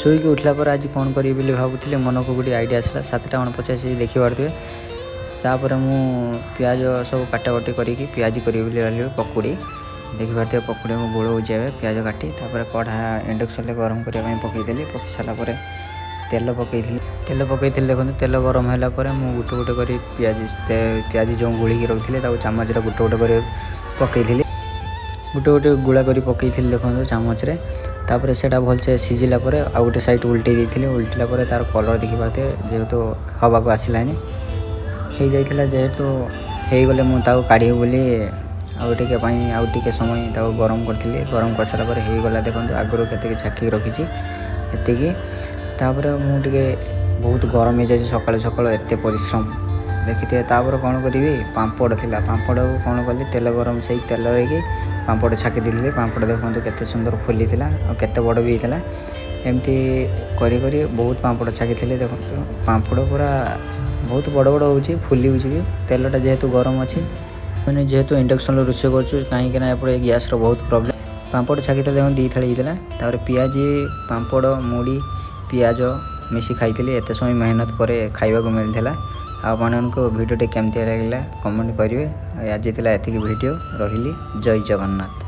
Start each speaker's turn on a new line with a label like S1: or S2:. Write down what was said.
S1: ଶୋଇକି ଉଠିଲା ପରେ ଆଜି କ'ଣ କରିବି ବୋଲି ଭାବୁଥିଲି, ମନକୁ ଗୋଟେ ଆଇଡ଼ିଆ ଆସିଲା। 7ଟା 49 ଦେଖିପାରୁଥିବେ। ତାପରେ ମୁଁ ପିଆଜ ସବୁ କାଟାକଟି କରିକି ପିଆଜି କରିବି ବୋଲି ଭାବିଲି ପକୁଡ଼ି। ଦେଖିପାରୁଥିବେ ପକୁଡ଼ି ମୁଁ ଗୋଳଉଛି ଏବେ ପିଆଜ କାଟି। ତାପରେ କଢ଼ା ଇଣ୍ଡକ୍ସନ୍ରେ ଗରମ କରିବା ପାଇଁ ପକାଇଦେଲି। ପକାଇ ସାରିଲା ପରେ ତେଲ ପକାଇଥିଲି। ଦେଖନ୍ତୁ ତେଲ ଗରମ ହେଲା ପରେ ମୁଁ ଗୋଟେ ଗୋଟେ କରି ପିଆଜି ଯେଉଁ ଗୋଳିକି ରଖିଥିଲି ତାକୁ ଚାମଚରେ ଗୋଟେ ଗୋଟେ କରି ପକାଇଥିଲି। ଗୋଟେ ଗୋଟେ ଗୁଳା କରି ପକାଇଥିଲି ଦେଖନ୍ତୁ ଚାମଚରେ। ତାପରେ ସେଇଟା ଭଲସେ ସିଝିଲା ପରେ ଆଉ ଗୋଟେ ସାଇଡ଼୍ ଉଲ୍ଟେଇ ଦେଇଥିଲି। ଉଲ୍ଟିଲା ପରେ ତା'ର କଲର୍ ଦେଖିପାରୁଥିବେ, ଯେହେତୁ ହେବାକୁ ଆସିଲାନି, ହେଇଯାଇଥିଲା। ଯେହେତୁ ହେଇଗଲେ ମୁଁ ତାକୁ କାଢ଼ିବି ବୋଲି ଆଉ ଟିକେ ସମୟ ତାକୁ ଗରମ କରିଥିଲି। ଗରମ କରିସାରିଲା ପରେ ହେଇଗଲା। ଦେଖନ୍ତୁ ଆଗରୁ କେତିକି ଛାକିକି ରଖିଛି ଏତିକି। ତାପରେ ମୁଁ ଟିକେ ବହୁତ ଗରମ ହେଇଯାଇଛି ସକାଳୁ ଏତେ ପରିଶ୍ରମ ଦେଖିଥିବେ। ତାପରେ କ'ଣ କରିବି, ପାମ୍ପଡ଼ ଥିଲା, ପାମ୍ପଡ଼କୁ କ'ଣ କଲି, ତେଲ ଗରମ ସେଇ ତେଲ ହେଇକି ପାମ୍ପଡ଼ ଛାକି ଦେଇଥିଲି। ପାମ୍ପଡ଼ ଦେଖନ୍ତୁ କେତେ ସୁନ୍ଦର ଫୁଲିଥିଲା ଆଉ କେତେ ବଡ଼ ବି ହେଇଥିଲା। ଏମିତି କରି ବହୁତ ପାମ୍ପଡ଼ ଛାକିଥିଲି। ଦେଖନ୍ତୁ ପାମ୍ପଡ଼ ପୁରା ବହୁତ ବଡ଼ ହେଉଛି, ଫୁଲିଉଛି ବି। ତେଲଟା ଯେହେତୁ ଗରମ ଅଛି, ମାନେ ଯେହେତୁ ଇଣ୍ଡକ୍ସନ୍ରେ ରୋଷେଇ କରୁଛୁ, କାହିଁକିନା ଏପଟେ ଗ୍ୟାସ୍ର ବହୁତ ପ୍ରୋବ୍ଲେମ୍। ପାମ୍ପଡ଼ ଛାକିଥିଲେ ଦେଖନ୍ତୁ 2 ଥାଳି ହେଇଥିଲା। ତାପରେ ପିଆଜି, ପାମ୍ପଡ଼, ମୁଢ଼ି, ପିଆଜ ମିଶି ଖାଇଥିଲି। ଏତେ ସମୟ ମେହନତ ପରେ ଖାଇବାକୁ ମିଳିଥିଲା। ଆପଣମାନଙ୍କୁ ଭିଡ଼ିଓଟି କେମିତି ଲାଗିଲା କମେଣ୍ଟ କରିବେ। ଆଜି ଥିଲା ଏତିକି ଭିଡ଼ିଓ। ରହିଲି, ଜୟ ଜଗନ୍ନାଥ।